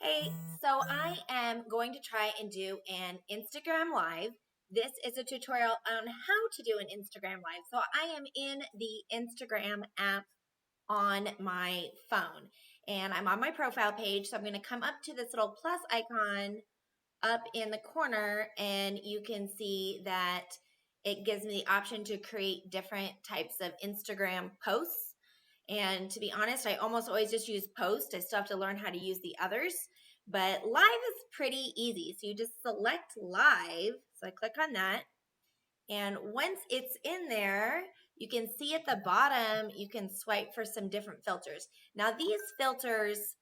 Hey, so I am going to try and do an Instagram Live. This is a tutorial on how to do an Instagram Live. So I am in the Instagram app on my phone and I'm on my profile page. So I'm going to come up to this little plus icon up in the corner and you can see that it gives me the option to create different types of Instagram posts. And to be honest, I almost always just use post. I still have to learn how to use the others. But live is pretty easy. So you just select live. So I click on that. And once it's in there, you can see at the bottom, you can swipe for some different filters. Now these filters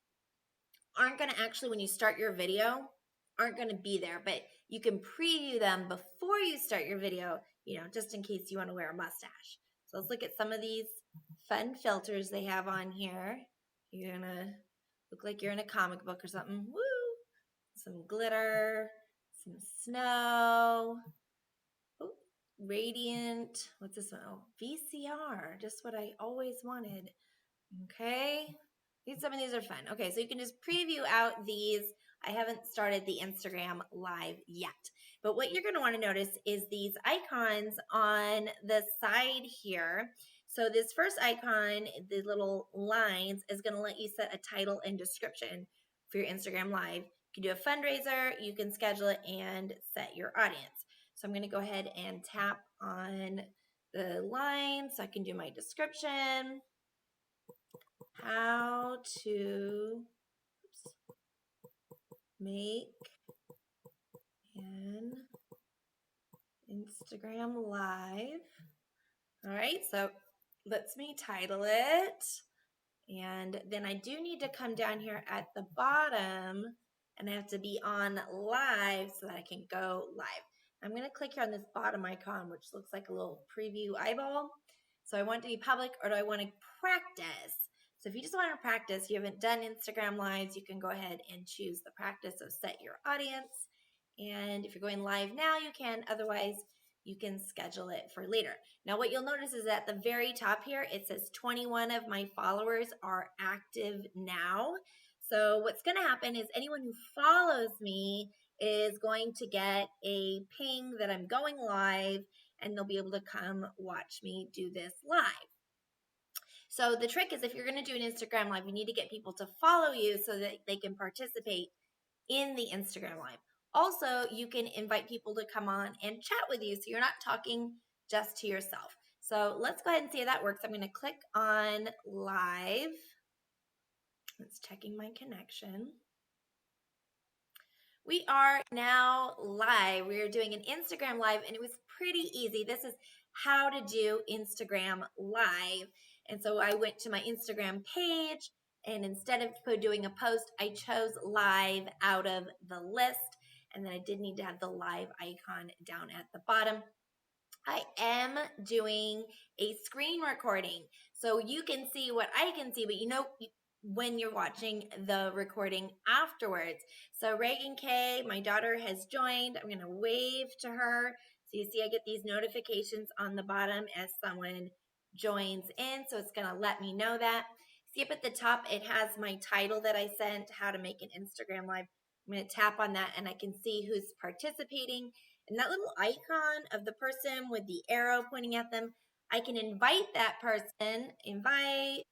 aren't going to actually, when you start your video, aren't going to be there. But you can preview them before you start your video, just in case you want to wear a mustache. So let's look at some of these fun filters they have on here. You're gonna look like you're in a comic book or something. Woo! Some glitter, some snow. Oh, radiant. What's this one? Oh, VCR. Just what I always wanted. Okay. Some of these are fun. Okay, so you can just preview out these. I haven't started the Instagram Live yet. But what you're going to want to notice is these icons on the side here. So this first icon, the little lines, is going to let you set a title and description for your Instagram Live. You can do a fundraiser, you can schedule it, and set your audience. So I'm going to go ahead and tap on the line so I can do my description. How to make an Instagram Live. All right, so lets me title it. And then I do need to come down here at the bottom and I have to be on live so that I can go live. I'm going to click here on this bottom icon, which looks like a little preview eyeball. So I want it to be public, or do I want to practice? So if you just want to practice, you haven't done Instagram Lives, you can go ahead and choose the practice of set your audience. And if you're going live now, you can. Otherwise, you can schedule it for later. Now, what you'll notice is at the very top here, it says 21 of my followers are active now. So what's going to happen is anyone who follows me is going to get a ping that I'm going live, and they'll be able to come watch me do this live. So the trick is, if you're going to do an Instagram Live, you need to get people to follow you so that they can participate in the Instagram Live. Also, you can invite people to come on and chat with you so you're not talking just to yourself. So let's go ahead and see how that works. I'm going to click on live. It's checking my connection. We are now live. We are doing an Instagram Live, and it was pretty easy. This is how to do Instagram Live. And so I went to my Instagram page, and instead of doing a post, I chose live out of the list. And then I did need to have the live icon down at the bottom. I am doing a screen recording, so you can see what I can see, but when you're watching the recording afterwards. So Reagan K, my daughter, has joined. I'm going to wave to her. So you see I get these notifications on the bottom as someone joins in, so it's going to let me know that. See up at the top, it has my title that I sent, how to make an Instagram Live. I'm going to tap on that and I can see who's participating. And that little icon of the person with the arrow pointing at them, I can invite that person, invite